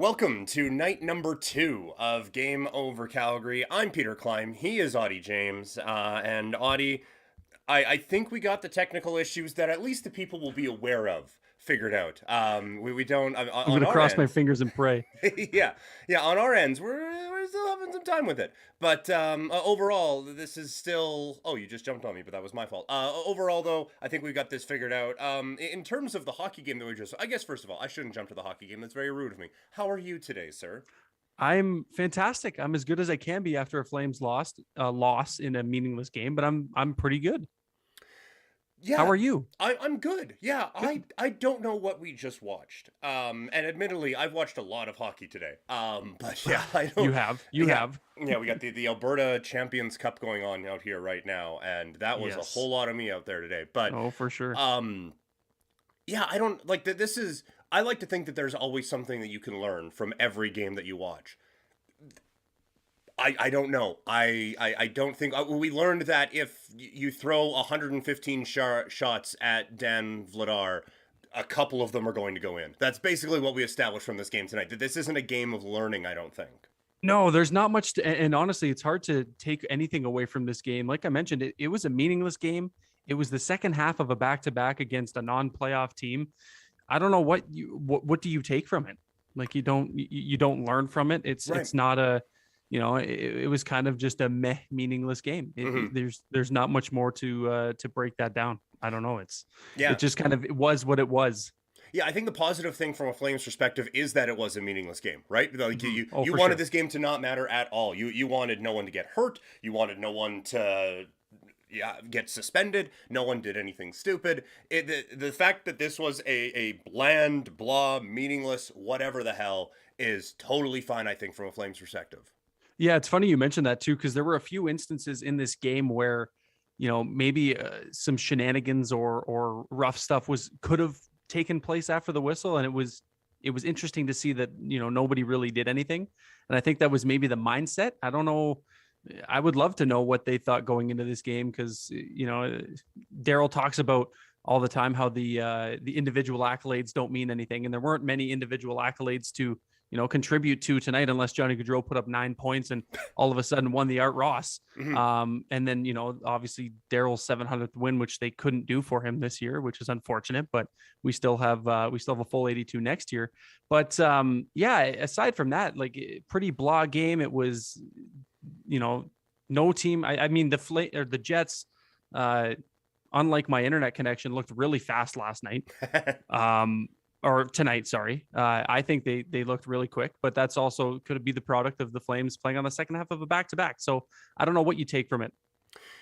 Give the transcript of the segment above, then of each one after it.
Welcome to night number 2 of Game Over Calgary. I'm Peter Klein. He is Auddie James. And Auddie, I think we got the technical issues that at least the people will be aware of figured out. We don't I'm on gonna our cross my ends. fingers and pray. Yeah, yeah. On our ends, we're still having some time with it. But overall, this is still. Oh, you just jumped on me, but that was my fault. Overall, though, I think we got this figured out. In terms of the hockey game that we just, I guess first of all, I shouldn't jump to the hockey game. That's very rude of me. How are you today, sir? I'm fantastic. I'm as good as I can be after a Flames loss in a meaningless game, but I'm pretty good. How Yeah, are you? I'm good. Yeah, I Good. I don't know what we just watched. And admittedly, I've watched a lot of hockey today. But yeah, I You don't. have. You Yeah, have. yeah, we got the Alberta Champions Cup going on out here right now, and that was a Yes. whole lot of me out there today. But Oh, for sure. um, yeah, I don't like that. This is. I like to think that there's always something that you can learn from every game that you watch. I don't know. I don't think we learned that if you throw 115 shots at Dan Vladar, a couple of them are going to go in. That's basically what we established from this game tonight. That this isn't a game of learning. I don't think. No, there's not much and honestly, it's hard to take anything away from this game. Like I mentioned, it was a meaningless game. It was the second half of a back-to-back against a non-playoff team. I don't know what do you take from it? Like you don't learn from it. It's Right. it's not a it was kind of just a meh meaningless game. Hmm. There's not much more to break that down. I don't know. It Yeah. just kind of it was what it was. Yeah, I think the positive thing from a Flames perspective is that it was a meaningless game, right? Like Mhm. you, Oh, you for wanted sure. this game to not matter at all. You wanted no one to get hurt. You wanted no one to get suspended. No one did anything stupid. The fact that this was a bland, blah, meaningless, whatever the hell is totally fine, I think, from a Flames perspective. Yeah, it's funny you mentioned that too, because there were a few instances in this game where, maybe some shenanigans or rough stuff was could have taken place after the whistle, and it was interesting to see that nobody really did anything, and I think that was maybe the mindset. I don't know. I would love to know what they thought going into this game because Daryl talks about all the time how the individual accolades don't mean anything, and there weren't many individual accolades to contribute to tonight unless Johnny Gaudreau put up 9 points and all of a sudden won the Art Ross. Hmm. And then obviously Daryl's 700th win, which they couldn't do for him this year, which is unfortunate. But we still have a full 82 next year. But yeah, aside from that, like pretty blah game. It was no team. I mean the Jets. Unlike my internet connection, looked really fast last night. Or tonight, sorry. I think they looked really quick, but that's also could be the product of the Flames playing on the second half of a back to back. So I don't know what you take from it.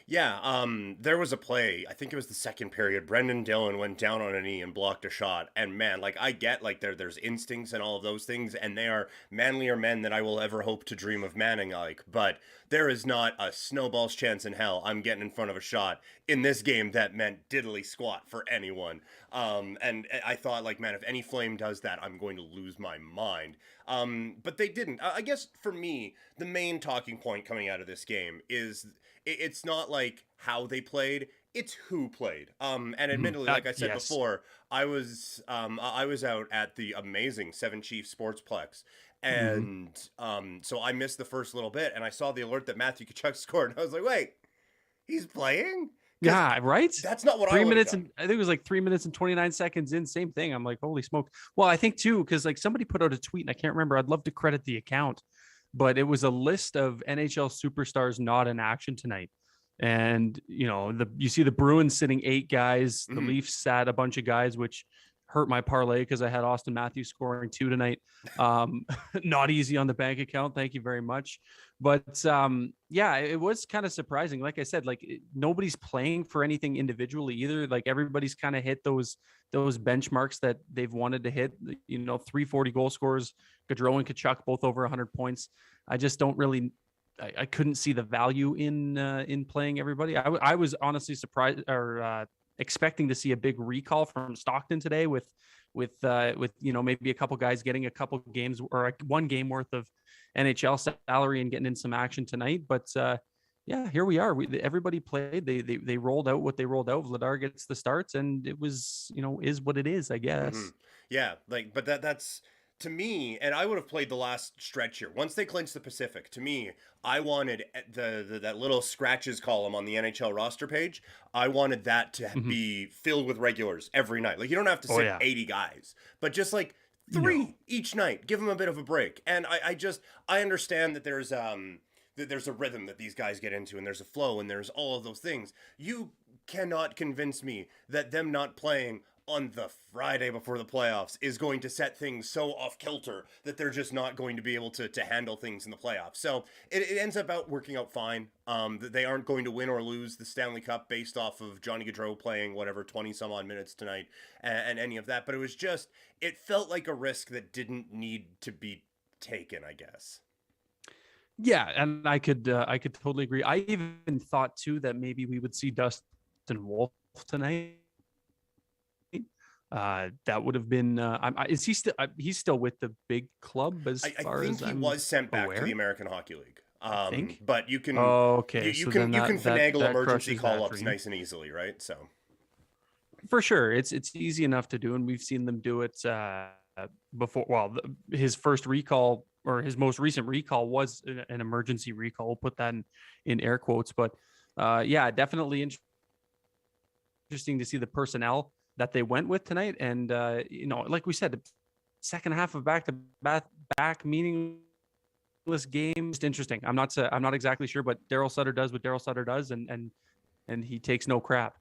Yeah, there was a play, I think it was the second period. Brendan Dillon went down on a knee and blocked a shot. And man, like I get like there's instincts and all of those things, and they are manlier men than I will ever hope to dream of manning like. But there is not a snowball's chance in hell I'm getting in front of a shot in this game that meant diddly squat for anyone. And I thought like, man, if any Flame does that, I'm going to lose my mind. But they didn't. I guess for me, the main talking point coming out of this game is it's not like how they played, it's who played. And Mhm. admittedly, like I said Yes. before, I was out at the amazing Seven Chief Sportsplex, Mhm. and so I missed the first little bit, and I saw the alert that Matthew Kachuk scored, and I was like, wait, he's playing? Because Yeah, right. that's not what I Three would have minutes done. and I think it was like 3 minutes and 29 seconds in. Same thing. I'm like, holy smoke. Well, I think too, because like somebody put out a tweet and I can't remember. I'd love to credit the account, but it was a list of NHL superstars not in action tonight. And you see the Bruins sitting 8 guys, the Mhm. Leafs sat a bunch of guys, which hurt my parlay because I had Austin Matthews scoring 2 tonight. Um, not easy on the bank account. Thank you very much. But yeah, it was kind of surprising. Like I said, like nobody's playing for anything individually either. Like everybody's kind of hit those benchmarks that they've wanted to hit. 340 goal scores, Gaudreau and Kachuk both over 100 points. I just don't really. I couldn't see the value in playing everybody. I was honestly surprised or expecting to see a big recall from Stockton today with maybe a couple guys getting a couple games or one game worth of NHL salary and getting in some action tonight. But yeah, here we are. Everybody played. They rolled out what they rolled out. Vladar gets the starts, and it was is what it is, I Hmm. guess. Yeah, like, but that's to me, and I would have played the last stretch here. Once they clinched the Pacific, to me, I wanted the that little scratches column on the NHL roster page. I wanted that to Mhm. be filled with regulars every night. Like you don't have to Oh sit yeah. 80 guys, but just like No. three each night. Give them a bit of a break. And I understand that there's a rhythm that these guys get into and there's a flow and there's all of those things. You cannot convince me that them not playing on the Friday before the playoffs is going to set things so off kilter that they're just not going to be able to handle things in the playoffs. So it ends up working out fine. They aren't going to win or lose the Stanley Cup based off of Johnny Gaudreau playing whatever 20 some odd minutes tonight and any of that. But it felt like a risk that didn't need to be taken, I guess. Yeah, and I could totally agree. I even thought too that maybe we would see Dustin Wolf tonight. That would have been. Is he still? He's still with the big club, as I far think as he I'm was sent back to the aware. American Hockey League. I think. But you can Oh, you, okay. you So can then you can finagle that emergency crushes call that ups dream. nice and easily, right? So For sure, it's easy enough to do, and we've seen them do it before. Well, his first recall or his most recent recall was an emergency recall. We'll put that in air quotes, but yeah, definitely interesting to see the personnel that they went with tonight. And like we said, the second half of back meaningless game. Just interesting. I'm not exactly sure, but Daryl Sutter does what Daryl Sutter does, and he takes no crap.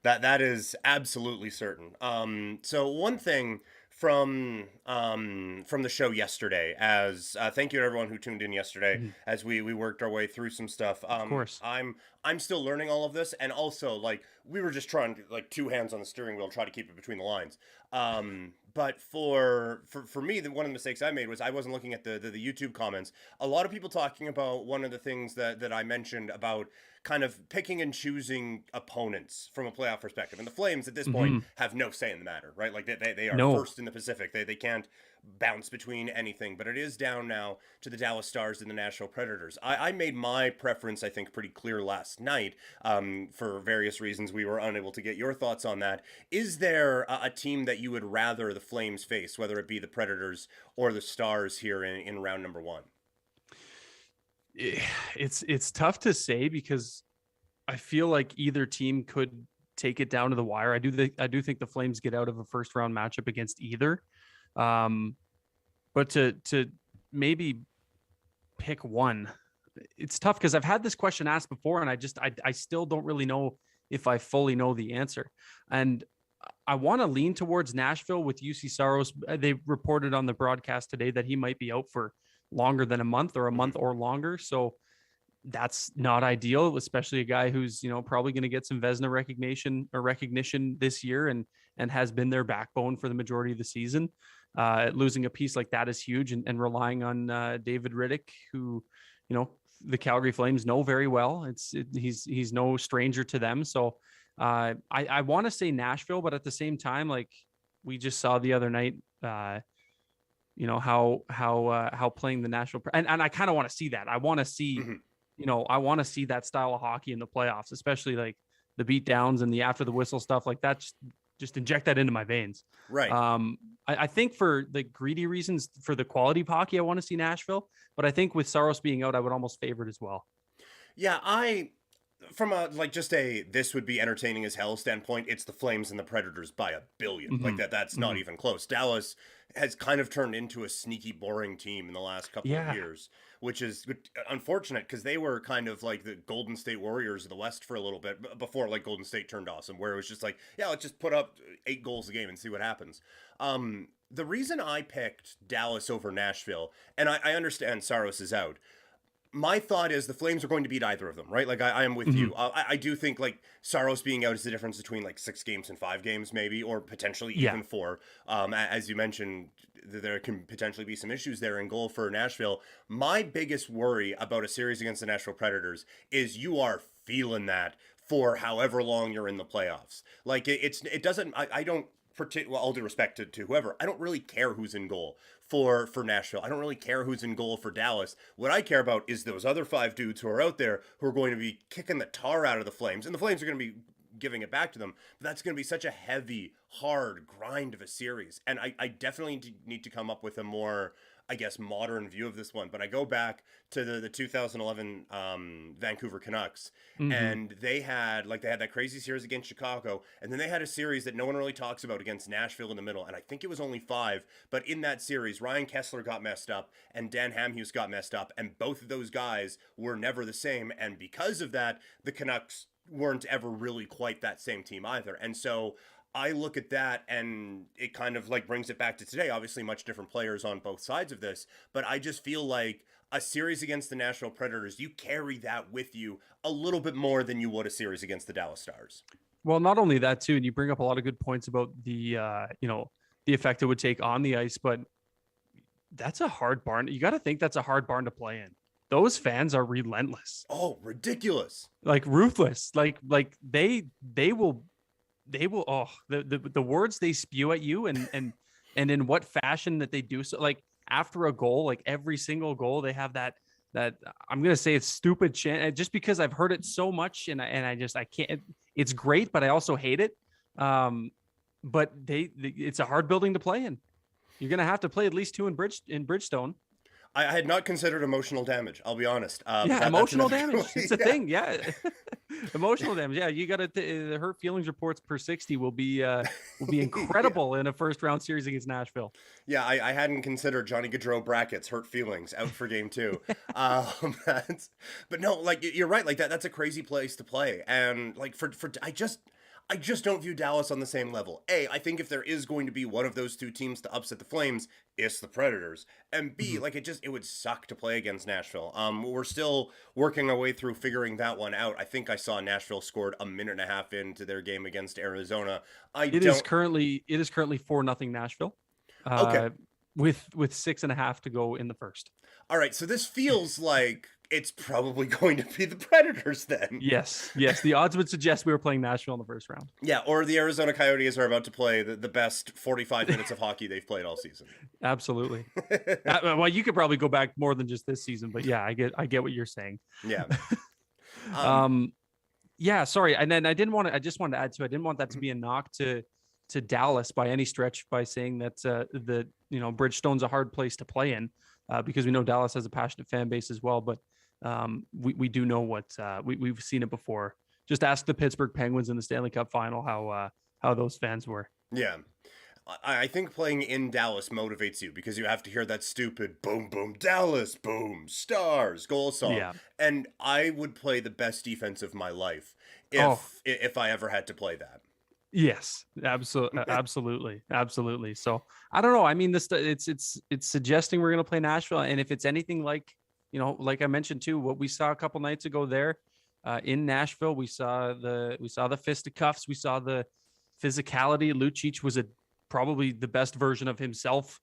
that is absolutely certain. So one thing from the show yesterday, as thank you to everyone who tuned in yesterday Mhm. as we worked our way through some stuff. Of course. I'm still learning all of this, and also like we were just trying to like two hands on the steering wheel, try to keep it between the lines. But for me, one of the mistakes I made was I wasn't looking at the YouTube comments. A lot of people talking about one of the things that I mentioned about kind of picking and choosing opponents from a playoff perspective. And the Flames at this point Hmm. have no say in the matter, right? Like they are No. first in the Pacific. They can't bounce between anything, but it is down now to the Dallas Stars and the Nashville Predators. I made my preference, I think, pretty clear last night. For various reasons, we were unable to get your thoughts on that. Is there a team that you would rather the Flames face, whether it be the Predators or the Stars here in round number one? It's tough to say because I feel like either team could take it down to the wire. I do think the Flames get out of a first round matchup against either. Um, but to maybe pick one, it's tough because I've had this question asked before, and I still don't really know if I fully know the answer. And I want to lean towards Nashville with UC Saros. They reported on the broadcast today that he might be out for longer than a month or a month or longer. So that's not ideal, especially a guy who's probably going to get some Vezina recognition this year and has been their backbone for the majority of the season. Losing a piece like that is huge, and relying on David Riddick, who the Calgary Flames know very well. He's no stranger to them. So I want to say Nashville, but at the same time, like we just saw the other night, how playing the Nashville and I kind of want to see that. I want to see Mhm. I want to see that style of hockey in the playoffs, especially like the beat downs and the after the whistle stuff like that. Just inject that into my veins. Right. I think for the greedy reasons for the quality of hockey, I want to see Nashville, but I think with Saros being out, I would almost favor it as well. Yeah, from a like just a this would be entertaining as hell standpoint, it's the Flames and the Predators by a billion. Like Hmm. that's not Hmm. even close. Dallas has kind of turned into a sneaky boring team in the last couple of Yeah. years, which is unfortunate because they were kind of like the Golden State Warriors of the West for a little bit before like Golden State turned awesome, where it was just like, yeah, let's just put up 8 goals a game and see what happens. The reason I picked Dallas over Nashville, and I understand Saros is out, my thought is the Flames are going to beat either of them, right? Like I am with Hmm. you. I do think like Saros being out is the difference between like 6 games and 5 games, maybe, or potentially Yeah. even four. As you mentioned, there can potentially be some issues there in goal for Nashville. My biggest worry about a series against the Nashville Predators is you are feeling that for however long you're in the playoffs. Like it doesn't. I don't. Well, all due respect to whoever, I don't really care who's in goal for Nashville. I don't really care who's in goal for Dallas. What I care about is those other 5 dudes who are out there who are going to be kicking the tar out of the Flames, and the Flames are going to be giving it back to them. But that's going to be such a heavy, hard grind of a series. And I definitely need to come up with a more, I guess, modern view of this one. But I go back to the 2011 Vancouver Canucks, and they had that crazy series against Chicago, and then they had a series that no one really talks about against Nashville in the middle, and I think it was only 5, but in that series, Ryan Kessler got messed up, and Dan Hamhuis got messed up, and both of those guys were never the same, and because of that, the Canucks weren't ever really quite that same team either, and so I look at that and it kind of like brings it back to today. Obviously, much different players on both sides of this, but I just feel like a series against the Nashville Predators, you carry that with you a little bit more than you would a series against the Dallas Stars. Well, not only that too, and you bring up a lot of good points about the the effect it would take on the ice, but that's a hard barn. You got to think that's a hard barn to play in. Those fans are relentless. Oh, ridiculous. Like ruthless. Like they will the words they spew at you and in what fashion that they do so. Like after a goal, like every single goal, they have that I'm gonna say it's stupid chant just because I've heard it so much and I can't. It's great, but I also hate it. But it's a hard building to play in. You're gonna have to play at least 2 in Bridgestone. I had not considered emotional damage. I'll be honest. Emotional damage. It's a thing. Yeah. Emotional damage. Yeah. You got to, the hurt feelings reports per 60 will be incredible in a first round series against Nashville. Yeah. I hadn't considered Johnny Gaudreau brackets, hurt feelings out for game 2. But no, like you're right. Like that's a crazy place to play. And like I just don't view Dallas on the same level. A, I think if there is going to be one of those 2 teams to upset the Flames, it's the Predators. And B, like it would suck to play against Nashville. We're still working our way through figuring that one out. I think I saw Nashville scored a minute and a half into their game against Arizona. It is currently 4-0 Nashville. Okay. With 6.5 to go in the first. All right. So this feels like it's probably going to be the Predators then. Yes. The odds would suggest we were playing Nashville in the first round. Yeah, or the Arizona Coyotes are about to play the best 45 minutes of hockey they've played all season. Absolutely. Well, you could probably go back more than just this season, but yeah, I get what you're saying. Yeah. Yeah, sorry. And then I just wanted to add to, I didn't want that to be a knock to Dallas by any stretch by saying that Bridgestone's a hard place to play in because we know Dallas has a passionate fan base as well, but we do know what we've seen it before. Just ask the Pittsburgh Penguins in the Stanley Cup final how those fans were. Yeah. I think playing in Dallas motivates you because you have to hear that stupid boom, boom, Dallas, boom, Stars goal song. Yeah. And I would play the best defense of my life if I ever had to play that. Yes, absolutely. So I don't know. I mean, it's suggesting we're going to play Nashville. And if it's anything like, like I mentioned too, what we saw a couple nights ago there in Nashville, we saw the fisticuffs, we saw the physicality. Lucic was probably the best version of himself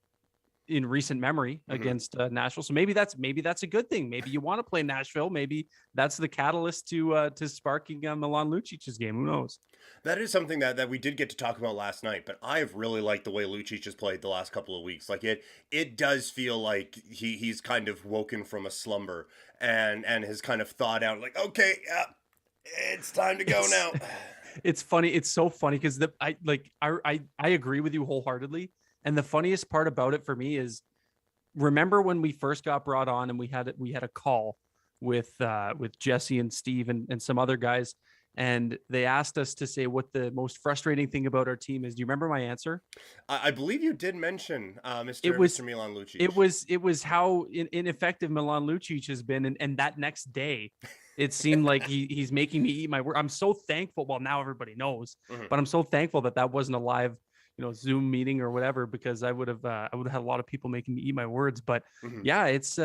in recent memory against Nashville. So maybe that's a good thing. Maybe you want to play Nashville. Maybe that's the catalyst to sparking Milan Lucic's game. Who knows? That is something that we did get to talk about last night, but I've really liked the way Lucic has played the last couple of weeks. Like it does feel like he's kind of woken from a slumber and has kind of thought out like, okay, yeah, it's time to go now. It's funny. It's so funny because I agree with you wholeheartedly. And the funniest part about it for me is, remember when we first got brought on and we had a call with Jesse and Steve and some other guys, and they asked us to say what the most frustrating thing about our team is. Do you remember my answer? I believe you did mention Mr. Milan Lucic. It was how ineffective Milan Lucic has been, and that next day, it seemed like he's making me eat my word. I'm so thankful. Well, now everybody knows, but I'm so thankful that wasn't a live Zoom meeting or whatever, because I would have had a lot of people making me eat my words. But yeah, it's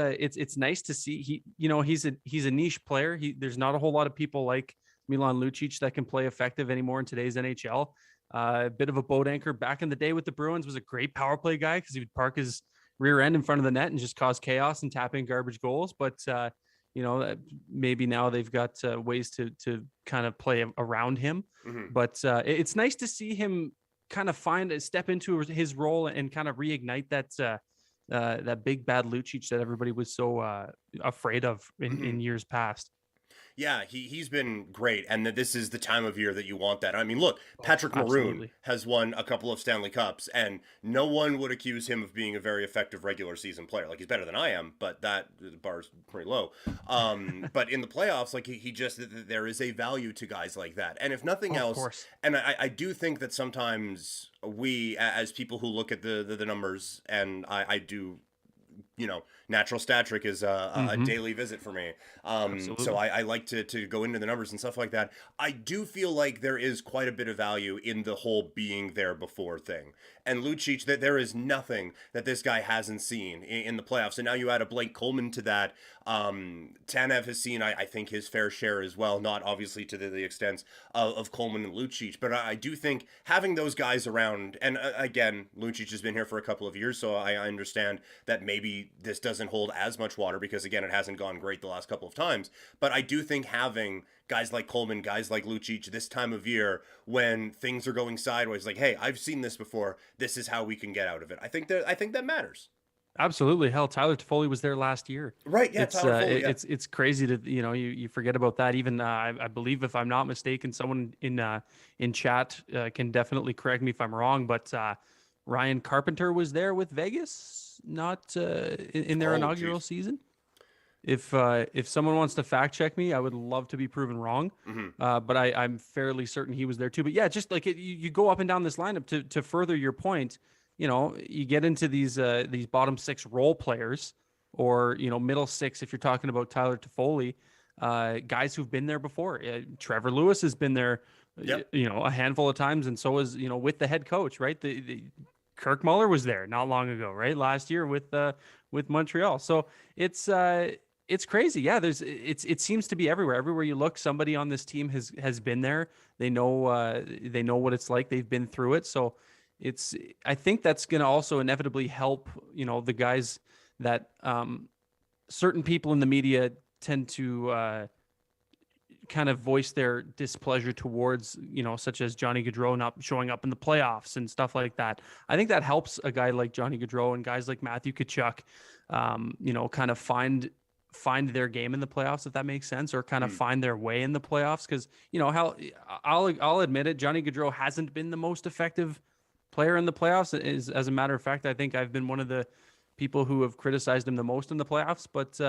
nice to see he's a niche player. There's not a whole lot of people like Milan Lucic that can play effective anymore in today's NHL. A bit of a boat anchor back in the day with the Bruins, was a great power play guy because he would park his rear end in front of the net and just cause chaos and tap in garbage goals. But maybe now they've got ways to kind of play around him. But it's nice to see him kind of step into his role and kind of reignite that big bad Lucic that everybody was so afraid of in years past. Yeah, he's been great, and that this is the time of year that you want that. I mean, look, Oh, Patrick Maroon absolutely. has won a couple of Stanley Cups, and no one would accuse him of being a very effective regular season player. Like he's better than I am, but that the bar's pretty low. But in the playoffs, like he just there is a value to guys like that, and if nothing Oh, of else, course. and I do think that sometimes we as people who look at the numbers, and I do, natural stat trick is a Hmm. daily visit for me. So Absolutely. I like to go into the numbers and stuff like that. I do feel like there is quite a bit of value in the whole being there before thing. And Lucic, that there is nothing that this guy hasn't seen in the playoffs. And now you add a Blake Coleman to that. Tanev has seen, I think, his fair share as well. Not obviously to the extent of Coleman and Lucic, but I do think having those guys around, and again, Lucic has been here for a couple of years, so I understand that maybe this doesn't hold as much water because, again, it hasn't gone great the last couple of times. But I do think having guys like Coleman, guys like Lucic this time of year when things are going sideways, like, hey, I've seen this before. This is how we can get out of it. I think that matters. Absolutely. Hell, Tyler Toffoli was there last year. Right? Yeah, It's Tyler Foley. Yeah. it's crazy to you forget about that. Even I believe, if I'm not mistaken, someone in chat can definitely correct me if I'm wrong, but Ryan Carpenter was there with Vegas, not in their Oh, inaugural geez. season. If someone wants to fact check me, I would love to be proven wrong. Hmm. But I'm fairly certain he was there too. But yeah, just like you go up and down this lineup to further your point. You get into these bottom six role players, or middle six if you're talking about Tyler Toffoli, guys who've been there before. Trevor Lewis has been there, Yep. a handful of times, and so is with the head coach, right? The Kirk Muller was there not long ago, right? Last year with Montreal. So it's crazy. Yeah, it seems to be everywhere. Everywhere you look, somebody on this team has been there. They know what it's like. They've been through it. So it's I think that's going to also inevitably help, the guys that certain people in the media tend to kind of voice their displeasure towards, such as Johnny Gaudreau not showing up in the playoffs and stuff like that. I think that helps a guy like Johnny Gaudreau and guys like Matthew Tkachuk, kind of find their game in the playoffs, if that makes sense, or kind of Mm. find their way in the playoffs. Because how I'll admit it, Johnny Gaudreau hasn't been the most effective player in the playoffs. As a matter of fact, I think I've been one of the people who have criticized him the most in the playoffs. But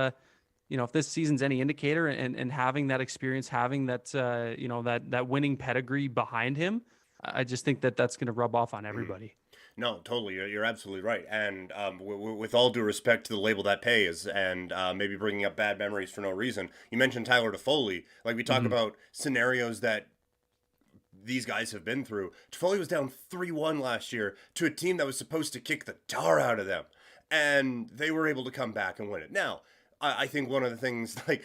if this season's any indicator, and having that experience, having that that winning pedigree behind him, I just think that that's going to rub off on Mhm. everybody. No, totally. You're absolutely right. And with all due respect to the label that pays, and maybe bringing up bad memories for no reason, you mentioned Tyler Toffoli. Like we talk Hmm. about scenarios that these guys have been through. Toffoli was down 3-1 last year to a team that was supposed to kick the tar out of them, and they were able to come back and win it. Now, I think one of the things like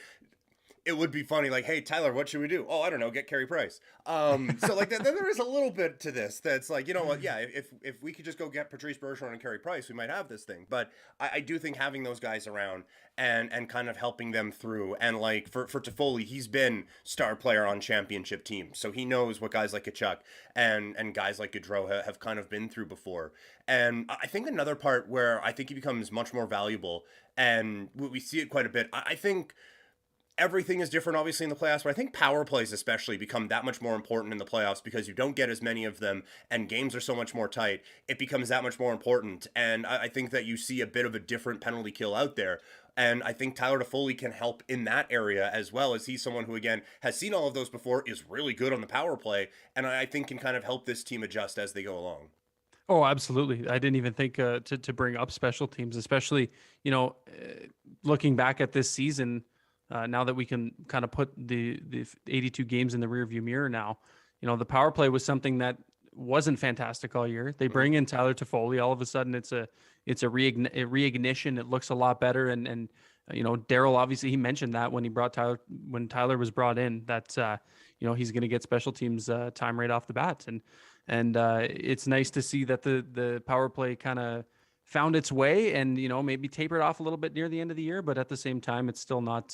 it would be funny, like, hey Tyler, what should we do? Oh, I don't know, get Carey Price. So like then there is a little bit to this that's like, you know what, yeah, if we could just go get Patrice Bergeron and Carey Price, we might have this thing. But I do think having those guys around and kind of helping them through, and like for Toffoli, he's been star player on championship teams, so he knows what guys like Kachuk and guys like Gaudreau have kind of been through before. And I think another part where I think he becomes much more valuable, and we see it quite a bit. I think everything is different obviously in the playoffs, but I think power plays especially become that much more important in the playoffs because you don't get as many of them and games are so much more tight. It becomes that much more important. And I think that you see a bit of a different penalty kill out there. And I think Tyler Toffoli can help in that area as well, as he's someone who, again, has seen all of those before, is really good on the power play, and I think can kind of help this team adjust as they go along. Oh, absolutely. I didn't even think to bring up special teams, especially looking back at this season. Now that we can kind of put the 82 games in the rearview mirror now, the power play was something that wasn't fantastic all year. They Hmm. bring in Tyler Toffoli. All of a sudden, it's a reignition. It looks a lot better. And Daryl, obviously he mentioned that when Tyler was brought in, that he's going to get special teams time right off the bat. And it's nice to see that the power play kind of found its way, and maybe tapered off a little bit near the end of the year, but at the same time it's still not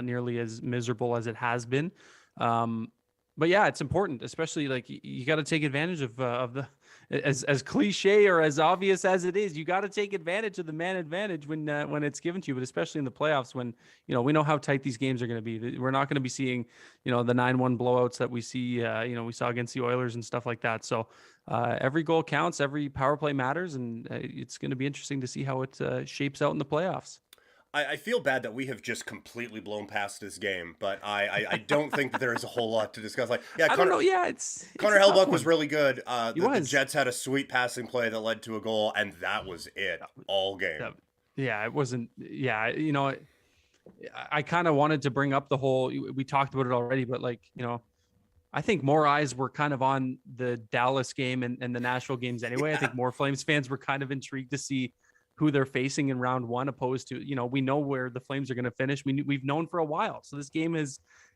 nearly as miserable as it has been. um But yeah, it's important, especially like you got to take advantage of the as cliche or as obvious as it is. You got to take advantage of the man advantage when it's given to you, but especially in the playoffs when we know how tight these games are going to be. We're not going to be seeing the 9-1 blowouts that we see. We saw against the Oilers and stuff like that. So every goal counts, every power play matters, and it's going to be interesting to see how it shapes out in the playoffs. I feel bad that we have just completely blown past this game, but I don't think that there is a whole lot to discuss. Like, yeah, I don't know. Yeah, it's Connor a tough Hellebuyck was one. really good. He The was. Jets had a sweet passing play that led to a goal, and that was it all That- game. yeah, it wasn't. Yeah, I kind of wanted to bring up the whole. We talked about it already, but I think more eyes were kind of on the Dallas game and the Nashville games anyway. I think more Flames fans were kind of intrigued to see who they're facing in round one, opposed to we know where the Flames are going to finish. We've known for a while, so this game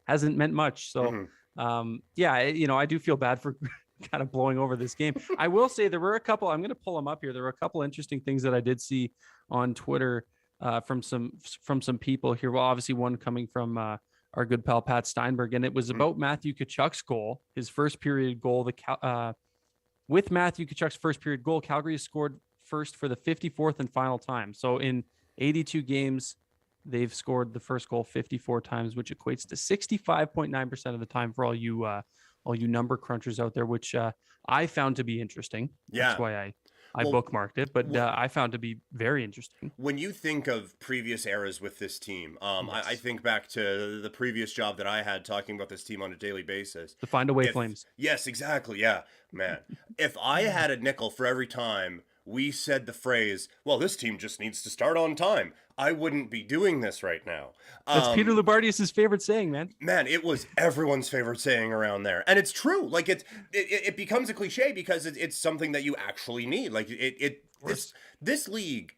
hasn't meant much. So, Mhm. yeah, I do feel bad for kind of blowing over this game. I will say there were a couple. I'm going to pull them up here. There were a couple interesting things that I did see on Twitter from some people here. Well, obviously one coming from our good pal Pat Steinberg, and it was Mhm. about Matthew Tkachuk's goal, his first period goal. With Matthew Tkachuk's first period goal, Calgary has scored first for the 54th and final time. So in 82 games, they've scored the first goal 54 times, which equates to 65.9% of the time for all you number crunchers out there, which I found to be interesting. That's Yeah. why I Well, bookmarked it, but I found to be very interesting. when you think of previous eras with this team, I Yes. think back to the previous job that I had talking about this team on a daily basis. The Find Away If Flames. yes, exactly, yeah, man. If I had a nickel for every time we said the phrase, "Well, this team just needs to start on time," I wouldn't be doing this right now. That's Peter Um, Lubardius' favorite saying, man. Man, it was everyone's favorite saying around there, and it's true. Like it becomes a cliche because it's something that you actually need. Like Of course. this league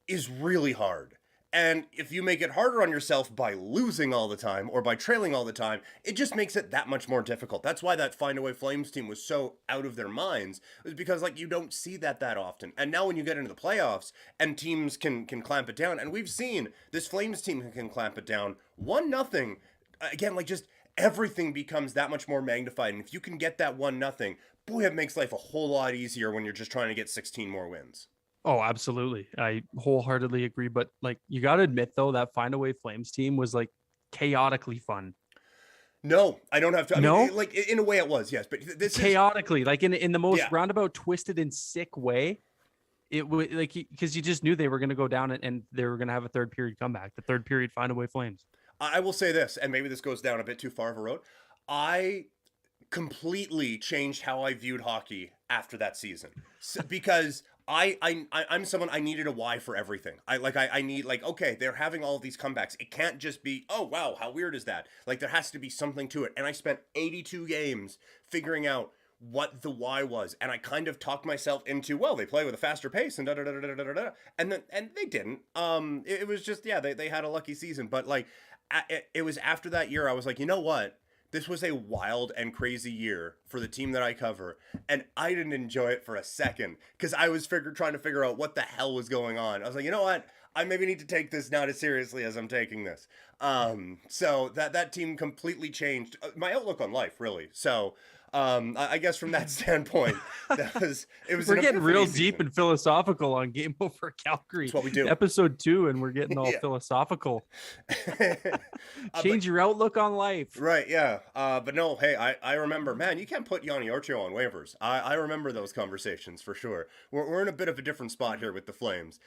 is really hard, and if you make it harder on yourself by losing all the time or by trailing all the time, it just makes it that much more difficult. That's why that Find Away Flames team was so out of their minds, is because like you don't see that often. And now when you get into the playoffs and teams can clamp it down, and we've seen this Flames team can clamp it down 1-0. Again, like just everything becomes that much more magnified. And if you can get that 1-0, boy, it makes life a whole lot easier when you're just trying to get 16 more wins. Oh, absolutely. I wholeheartedly agree. But like you gotta admit though, that Find Away Flames team was like chaotically fun. No, I don't have to. I mean, No? like in a way it was, yes, but this is Chaotically, like in the most yeah. roundabout, twisted and sick way. It would like because you just knew they were gonna go down and they were gonna have a third period comeback. The third period Find Away Flames. I will say this, and maybe this goes down a bit too far of a road. I completely changed how I viewed hockey after that season, because I'm someone, I needed a why for everything. I need, like, okay, they're having all of these comebacks. It can't just be, oh wow, how weird is that? Like there has to be something to it. And I spent 82 games figuring out what the why was, and I kind of talked myself into, well, they play with a faster pace and da da da da da da da, and they didn't. It was just, yeah, they had a lucky season, but like it was after that year I was like, you know what? This was a wild and crazy year for the team that I cover, and I didn't enjoy it for a second because I was trying to figure out what the hell was going on. I was like, you know what? I maybe need to take this not as seriously as I'm taking this. So that team completely changed my outlook on life, really. So I guess from that standpoint, it was. We're getting real season. deep and philosophical on Game Over Calgary. That's what we do. Episode 2, and we're getting all Yeah. philosophical. Change your outlook on life. Right, yeah. But no, hey, I remember, man, you can't put Yanni Ortio on waivers. I remember those conversations for sure. We're in a bit of a different spot here with the Flames.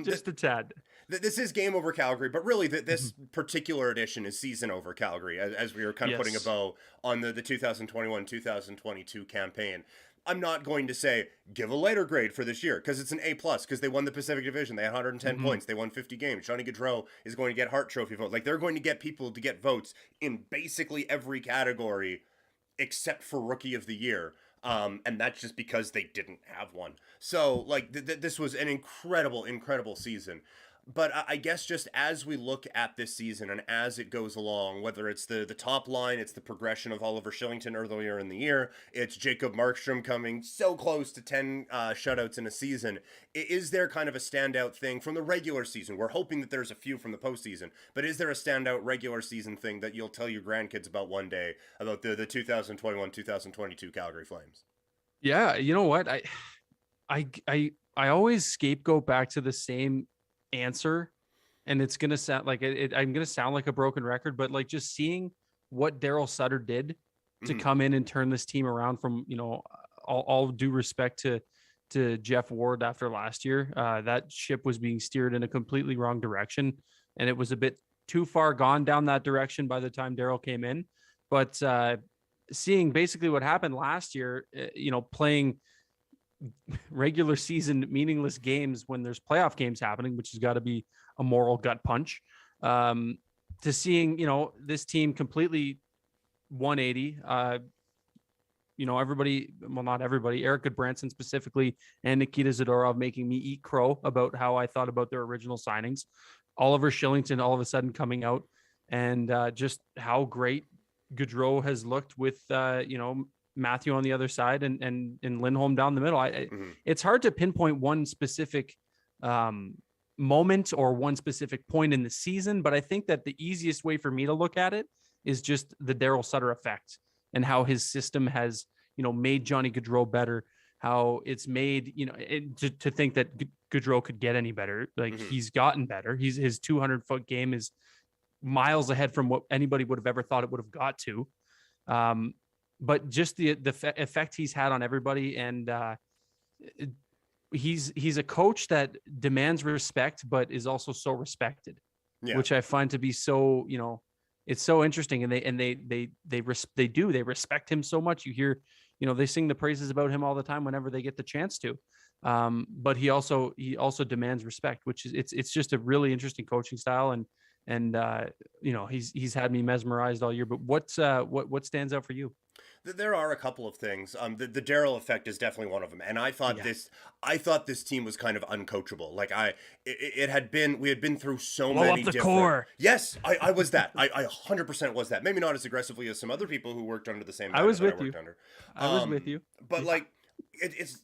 Just a tad. This is Game Over Calgary, but really this particular edition is Season Over Calgary, as we were kind of putting a Yes. bow on the 2021-2022 campaign. I'm not going to say give a lighter grade for this year because it's an A+, because they won the Pacific Division. They had 110 points. They won 50 games. Johnny Gaudreau is going to get Hart Trophy vote. Like, they're going to get people to get votes in basically every category except for Rookie of the Year. And that's just because they didn't have one. So, like, this was an incredible, incredible season. But I guess just as we look at this season and as it goes along, whether it's the top line, it's the progression of Oliver Shillington earlier in the year, it's Jacob Markstrom coming so close to 10 shutouts in a season. Is there kind of a standout thing from the regular season? We're hoping that there's a few from the postseason, but is there a standout regular season thing that you'll tell your grandkids about one day about the 2021-2022 Calgary Flames? Yeah, you know what? I always scapegoat back to the same answer, and it's gonna sound like I'm gonna sound like a broken record, but like just seeing what Daryl Sutter did to come in and turn this team around from, all due respect to Jeff Ward after last year, that ship was being steered in a completely wrong direction, and it was a bit too far gone down that direction by the time Daryl came in. But seeing basically what happened last year, playing regular season meaningless games when there's playoff games happening, which has got to be a moral gut punch, to seeing, this team completely 180, everybody, well, not everybody, Eric Goodbranson specifically, and Nikita Zadorov making me eat crow about how I thought about their original signings. Oliver Shillington all of a sudden coming out, and just how great Gaudreau has looked with, Matthew on the other side and Lindholm down the middle. It's hard to pinpoint one specific moment or one specific point in the season, but I think that the easiest way for me to look at it is just the Daryl Sutter effect and how his system has, made Johnny Gaudreau better, how it's made, to think that Gaudreau could get any better. Like he's gotten better. His 200-foot game is miles ahead from what anybody would have ever thought it would have got to. But just the effect he's had on everybody, and he's a coach that demands respect, but is also so respected, which I find to be so, it's so interesting. And they respect him so much. You hear, they sing the praises about him all the time whenever they get the chance to. But he also demands respect, which is it's just a really interesting coaching style, and he's had me mesmerized all year. But what stands out for you? There are a couple of things. The Daryl effect is definitely one of them, and I thought this team was kind of uncoachable. Like we had been through so Blow many up the different. Core. Yes, I was that. I 100% was that. Maybe not as aggressively as some other people who worked under the same. I was with you. I was with you. But like, it's.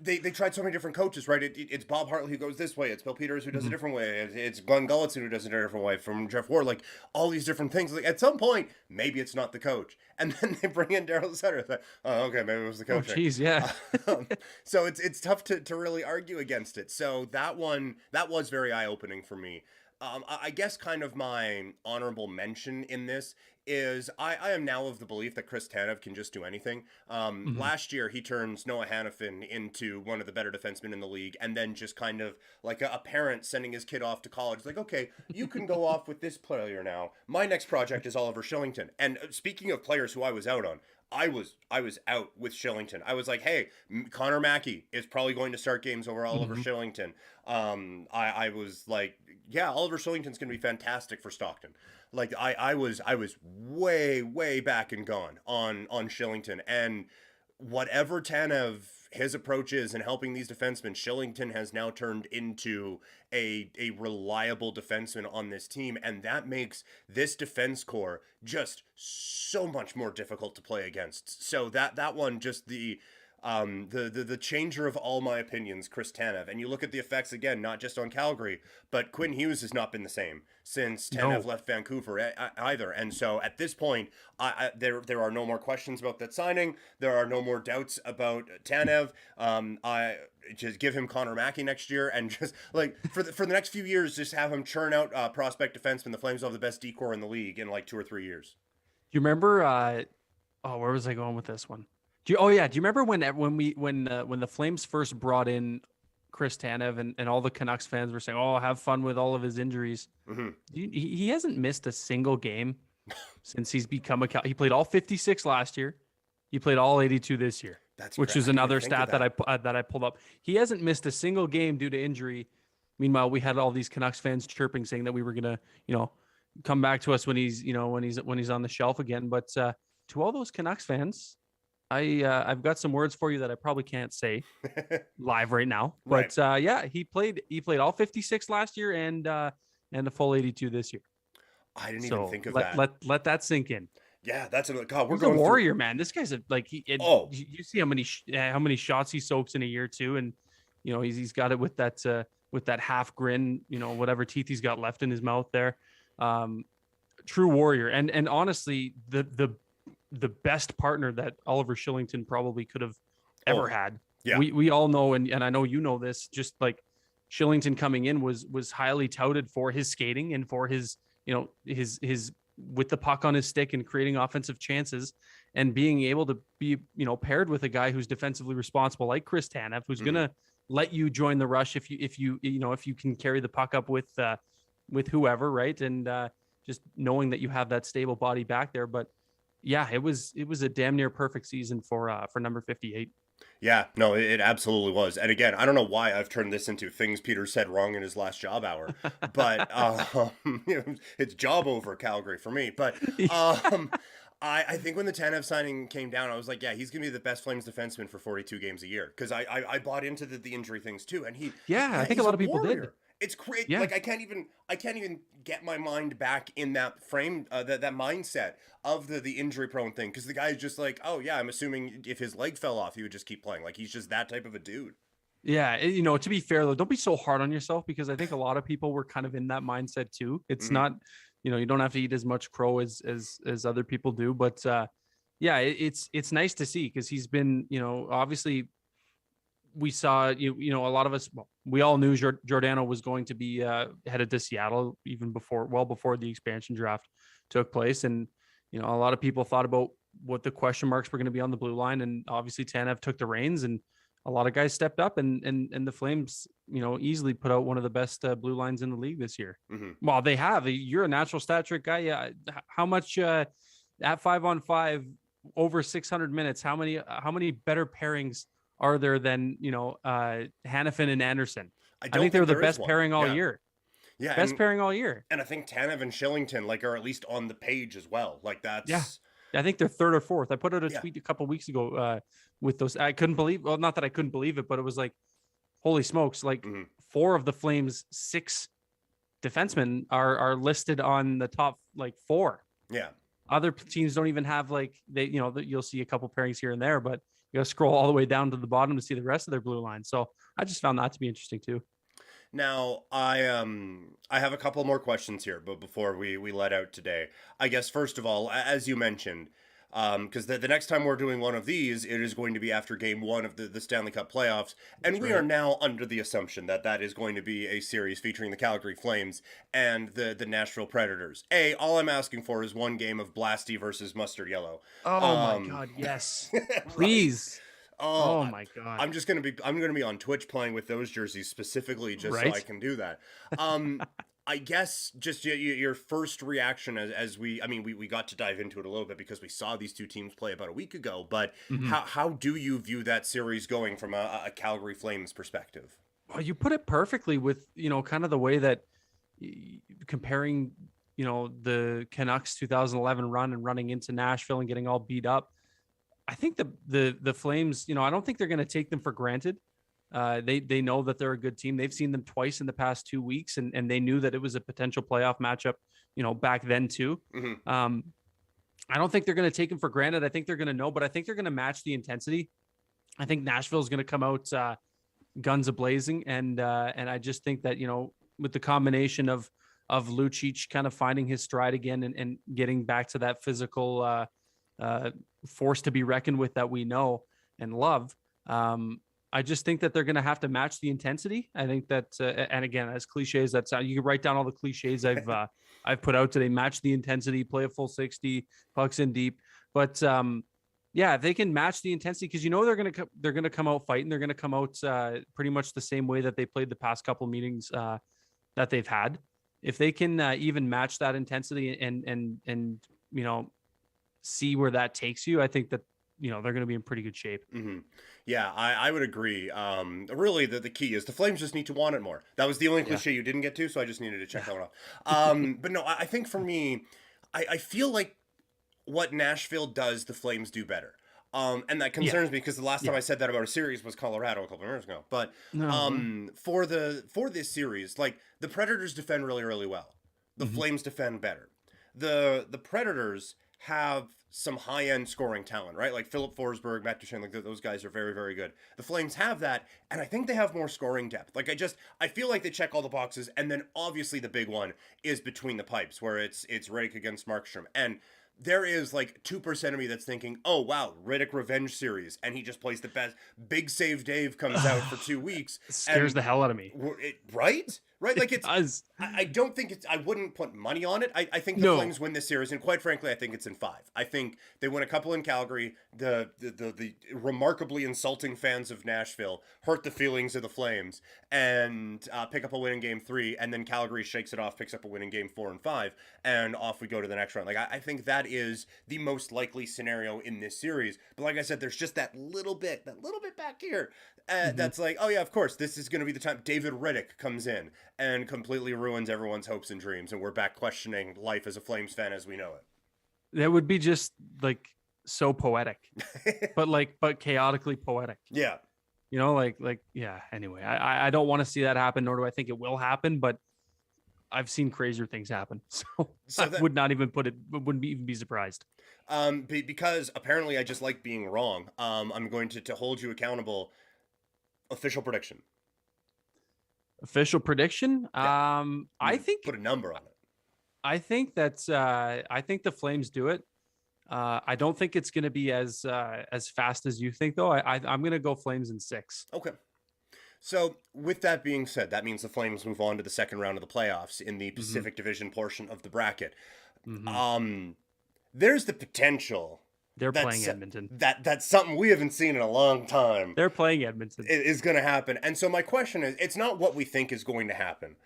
They tried so many different coaches, right? It's Bob Hartley who goes this way. It's Bill Peters who does a different way. It's Glenn Gulletson who does it a different way from Jeff Ward. Like, all these different things. Like, at some point, maybe it's not the coach. And then they bring in Daryl Sutter. Like, oh, okay, maybe it was the coach. Oh, geez, yeah. So it's tough to really argue against it. So that was very eye-opening for me. I guess kind of my honorable mention in this is I am now of the belief that Chris Tanev can just do anything. Last year, he turns Noah Hannafin into one of the better defensemen in the league, and then just kind of like a parent sending his kid off to college. Like, okay, you can go off with this player now. My next project is Oliver Shillington. And speaking of players who I was out on, I was out with Shillington. I was like, hey, Connor Mackey is probably going to start games over Oliver Shillington. I was like, yeah, Oliver Shillington's going to be fantastic for Stockton. Like I was way back and gone on Shillington, and whatever Tanev his approach is in helping these defensemen, Shillington has now turned into a reliable defenseman on this team, and that makes this defense core just so much more difficult to play against. So that one, just the changer of all my opinions, Chris Tanev. And you look at the effects again, not just on Calgary, but Quinn Hughes has not been the same since Tanev left Vancouver either. And so at this point, there are no more questions about that signing. There are no more doubts about Tanev. I just give him Connor Mackey next year, and just like for the next few years, just have him churn out prospect defensemen. The Flames will have the best D-core in the league in like 2 or 3 years. Do you remember? Where was I going with this one? Do you remember when the Flames first brought in Chris Tanev and all the Canucks fans were saying, "Oh, have fun with all of his injuries." He hasn't missed a single game since he's become he played all 56 last year. He played all 82 this year, which is another stat that I pulled up. He hasn't missed a single game due to injury. Meanwhile, we had all these Canucks fans chirping, saying that we were gonna, come back to us when he's on the shelf again. But to all those Canucks fans, I've got some words for you that I probably can't say live right now. Right. But yeah, he played all 56 last year and a full 82 this year. I didn't even So think of let that. let let that sink in. Yeah, that's another. God, we're He's a going through. warrior, man. This guy's Oh, you see how many shots he soaks in a year too, and he's got it with that half grin, whatever teeth he's got left in his mouth there. Um, True warrior, and honestly, the best partner that Oliver Shillington probably could have ever oh, had. yeah. We all know, and I know you know this, just like Shillington coming in was highly touted for his skating and for his his with the puck on his stick and creating offensive chances and being able to be paired with a guy who's defensively responsible like Chris Tanev, who's Mhm. gonna let you join the rush if you can carry the puck up with whoever, right? And just knowing that you have that stable body back there. But yeah, it was a damn near perfect season for number 58. Yeah, no, it absolutely was. And again, I don't know why I've turned this into things Peter said wrong in his last job hour, but it's job over Calgary for me. But um, I think when the Tanev signing came down, I was like, yeah, he's gonna be the best Flames defenseman for 42 games a year because I bought into the injury things too, and Yeah, I think a he's a lot of people did. warrior. It's great. Yeah. Like I can't even get my mind back in that frame, that mindset of the injury prone thing because the guy's just like, oh yeah, I'm assuming if his leg fell off, he would just keep playing. Like he's just that type of a dude. Yeah, to be fair though, don't be so hard on yourself because I think a lot of people were kind of in that mindset too. It's Hmm. not, you don't have to eat as much crow as other people do, but yeah, it's nice to see because he's been, obviously we saw a lot of us, well, we all knew Giordano was going to be headed to Seattle even well before the expansion draft took place, and a lot of people thought about what the question marks were going to be on the blue line, and obviously Tanev took the reins, and a lot of guys stepped up, and the Flames easily put out one of the best blue lines in the league this year. Hmm. Well, they have. You're a natural stat trick guy. Yeah, how much at 5-on-5 over 600 minutes? How many better pairings are there than Hannafin and Anderson? I I don't think they think were the there is best one. pairing all Yeah, year. yeah, Best pairing all year. and I think Tanev and Shillington like are at least on the page as well. Like Yeah. that's I think they're third or fourth. I put out a yeah. tweet a couple weeks ago with those. I couldn't believe, well, not that I couldn't believe it, but it was like, holy smokes, like Hmm. four of the Flames' six defensemen are listed on the top like four. Yeah. Other teams don't even have like you'll see a couple pairings here and there, but you got to scroll all the way down to the bottom to see the rest of their blue line. So I just found that to be interesting too. Now, I have a couple more questions here, but before we let out today, I guess first of all, as you mentioned, because the next time we're doing one of these, it is going to be after Game One of the Stanley Cup Playoffs, and That's we are right. now under the assumption that that is going to be a series featuring the Calgary Flames and the Nashville Predators. All I'm asking for is one game of Blasty versus Mustard Yellow. Oh my Um, God, yes, right? please. Oh, Oh my God, I'm gonna be on Twitch playing with those jerseys specifically just so I right? can do that. Um, I guess just your first reaction as we, I mean, we got to dive into it a little bit because we saw these two teams play about a week ago, but Mhm. how do you view that series going from a Calgary Flames perspective? Well, you put it perfectly with kind of the way that comparing the Canucks 2011 run and running into Nashville and getting all beat up. I think the Flames, I don't think they're going to take them for granted. They know that they're a good team. They've seen them twice in the past 2 weeks, and they knew that it was a potential playoff matchup, back then too. Hmm. Um, I don't think they're going to take them for granted. I think they're going to know, but I think they're going to match the intensity. I think Nashville is going to come out guns a blazing, and I just think that with the combination of Lucic kind of finding his stride again and getting back to that physical force to be reckoned with that we know and love. I just think that they're going to have to match the intensity. I think that, and again, as cliche as that sounds, you can write down all the cliches I've put out today. Match the intensity, play a full 60, pucks in deep. But yeah, if they can match the intensity, because they're gonna come out fighting. They're gonna come out pretty much the same way that they played the past couple meetings that they've had. If they can even match that intensity and see where that takes you, I think that they're going to be in pretty good shape. Hmm. Yeah, I would agree. Really, the key is the Flames just need to want it more. That was the only Yeah. cliche you didn't get to, so I just needed to check Yeah. that one off. But no, I think for me, I feel like what Nashville does, the Flames do better. And that Yeah. concerns me because the last time Yeah. I said that about a series was Colorado a couple of years ago. But No. for this series, like the Predators defend really, really well. The Mhm. Flames defend better. The Predators have some high end scoring talent, right? Like Philip Forsberg, Matt Duchene, like those guys are very, very good. The Flames have that, and I think they have more scoring depth. Like I feel like they check all the boxes, and then obviously the big one is between the pipes, where it's Riddick against Markstrom, and there is like 2% of me that's thinking, oh wow, Riddick revenge series, and he just plays the best. Big Save Dave comes out for 2 weeks, It scares and the hell out of me. right? Right? Like It does. I don't think it's, I wouldn't put money on it. I think the No. Flames win this series, and quite frankly, I think it's in 5. I think they win a couple in Calgary. The remarkably insulting fans of Nashville hurt the feelings of the Flames and pick up a win in game 3, and then Calgary shakes it off, picks up a win in game 4 and 5, and off we go to the next round. Like, I think that is the most likely scenario in this series. But like I said, there's just that little bit back here that's like, oh yeah, of course, this is going to be the time David Riddick comes in and completely ruins everyone's hopes and dreams, and we're back questioning life as a Flames fan as we know it. That would be just like so poetic, but chaotically poetic. Yeah. You know, yeah. Anyway, I don't want to see that happen, nor do I think it will happen. But I've seen crazier things happen, so I would not even wouldn't even be surprised. Because apparently I just like being wrong. I'm going to hold you accountable. Official prediction. Official prediction. Yeah. I think put a number on it. I think that's I think the Flames do it. I don't think it's going to be as fast as you think, though. I'm going to go Flames in 6. Okay. So with that being said, that means the Flames move on to the second round of the playoffs in the Pacific Division portion of the bracket. There's the potential. They're playing Edmonton. That's something we haven't seen in a long time. They're playing Edmonton. It is going to happen. And so my question is, it's not what we think is going to happen.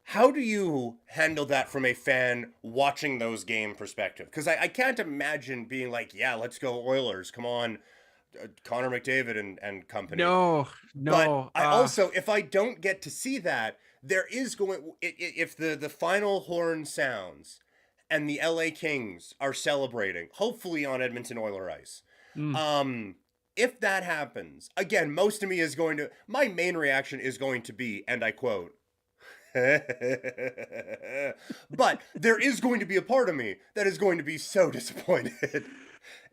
How do you handle that from a fan watching those game perspective? Because I can't imagine being like, yeah, let's go Oilers. Come on, Connor McDavid and company. No. But I also, if I don't get to see that, there is going, if the final horn sounds and the LA Kings are celebrating, hopefully on Edmonton Oiler ice. If that happens, again, most of me is going to, my main reaction is going to be, and I quote, but there is going to be a part of me that is going to be so disappointed.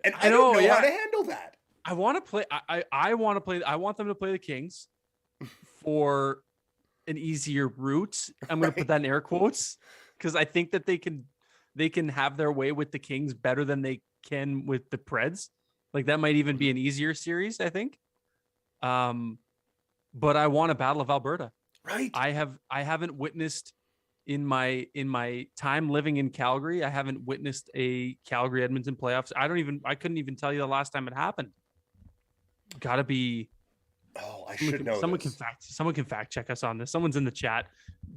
And I don't know how to handle that. I want to play, I want to play, I want them to play the Kings for an easier route. I'm going to put that in air quotes because I think that they can have their way with the Kings better than they can with the Preds. Like that might even be an easier series, I think. But I want a Battle of Alberta. Right. I haven't witnessed in my time living in Calgary, I haven't witnessed a Calgary Edmonton playoffs. I couldn't even tell you the last time it happened. Gotta be. Oh, I should know. Someone can fact check us on this. Someone's in the chat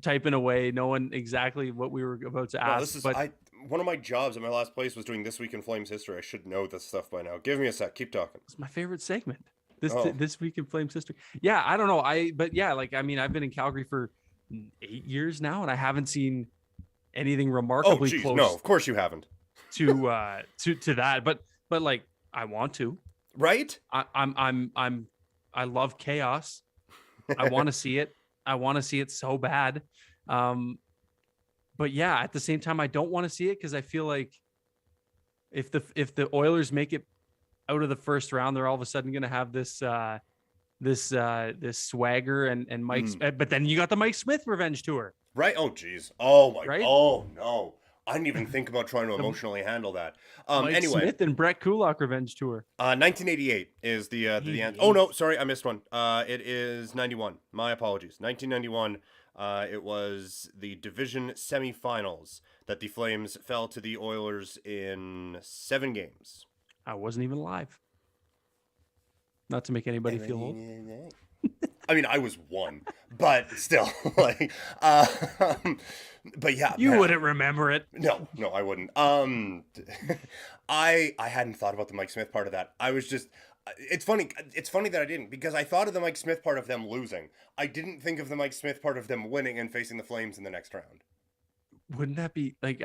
typing away, knowing exactly what we were about to ask. One of my jobs at my last place was doing This Week in Flames history. I should know this stuff by now. Give me a sec. Keep talking. It's my favorite segment. This Week in Flames history. Yeah, I don't know. I've been in Calgary for 8 years now, and I haven't seen anything remarkably close. No, of course you haven't. To that, but like I want to. Right? I love chaos. I want to see it. I want to see it so bad. But yeah, at the same time, I don't want to see it because I feel like if the Oilers make it out of the first round, they're all of a sudden going to have this swagger and Mike's. But then you got the Mike Smith revenge tour. Right. Oh, geez. Oh my. Right? Oh no. I didn't even think about trying to emotionally handle that. Mike Smith and Brett Kulak revenge tour. 1988 is the end. Oh no, sorry, I missed one. It is 91. My apologies. 1991. It was the division semifinals that the Flames fell to the Oilers in 7 games. I wasn't even alive. Not to make anybody feel old. I mean, I was 1, but still, like, but yeah, you wouldn't remember it. No, I wouldn't. I hadn't thought about the Mike Smith part of that. I was just, it's funny that I didn't, because I thought of the Mike Smith part of them losing. I didn't think of the Mike Smith part of them winning and facing the Flames in the next round. Wouldn't that be like,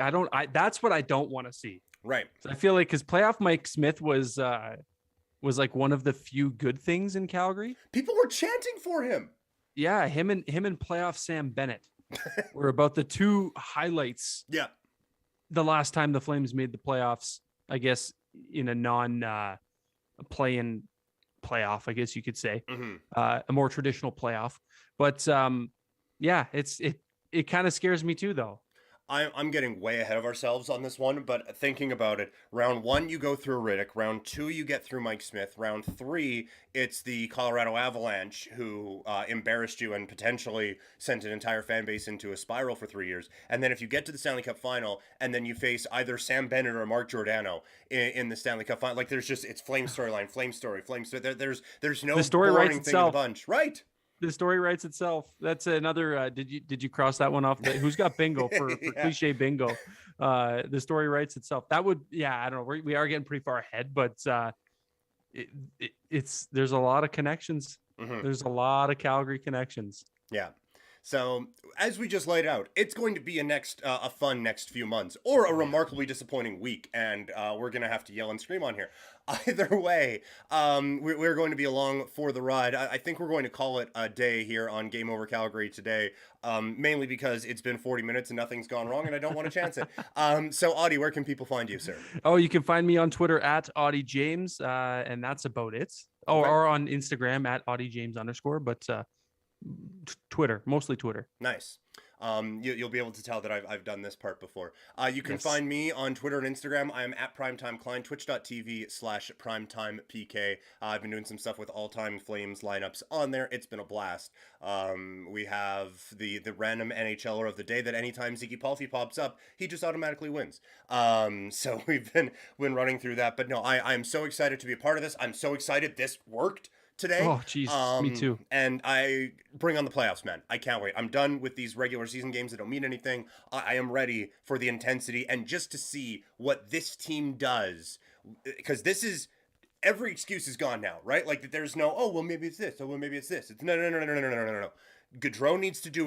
that's what I don't want to see. Right. So I feel like because playoff Mike Smith was like one of the few good things in Calgary. People were chanting for him. Yeah, him and playoff Sam Bennett were about the two highlights Yeah. the last time the Flames made the playoffs, I guess, in a non play-in playoff, I guess you could say, a more traditional playoff. But yeah, it kind of scares me too, though. I'm getting way ahead of ourselves on this one, but thinking about it, round 1 you go through Riddick, round 2 you get through Mike Smith, round 3 it's the Colorado Avalanche who embarrassed you and potentially sent an entire fan base into a spiral for 3 years, and then if you get to the Stanley Cup final and then you face either Sam Bennett or Mark Giordano in the Stanley Cup final, like there's just it's flame storyline, flame story, flame story. There's no The story writes boring thing in the itself. bunch, right? The story writes itself. That's another. Did you cross that one off? Who's got bingo for Yeah. cliche bingo? The story writes itself. That would, yeah. I don't know. We are getting pretty far ahead, but it's there's a lot of connections. There's a lot of Calgary connections. Yeah. So as we just laid out, it's going to be a fun next few months, or a remarkably disappointing week, and we're gonna have to yell and scream on here. Either way, we're going to be along for the ride. I think we're going to call it a day here on Game Over Calgary today, mainly because it's been 40 minutes and nothing's gone wrong, and I don't want to chance it. So Auddie, where can people find you, sir? Oh, you can find me on Twitter at Auddie James, and that's about it. Oh, Okay. or on Instagram at Auddie James _, but Twitter, mostly Twitter. Nice. You'll be able to tell that I've done this part before. You can Yes. find me on Twitter and Instagram. I am at Primetime Klein, twitch.tv/primetimepk. I've been doing some stuff with all-time Flames lineups on there. It's been a blast. We have the random NHLer of the day that anytime Ziggy Palffy pops up, he just automatically wins. So we've been running through that. But no, I'm so excited to be a part of this. I'm so excited this worked today. Oh, geez, me too. And I bring on the playoffs, man. I can't wait. I'm done with these regular season games that don't mean anything. I am ready for the intensity and just to see what this team does, because this is every excuse is gone now, right? Like there's no, oh well, maybe it's this, oh well, maybe it's this. It's no. Gaudreau needs to do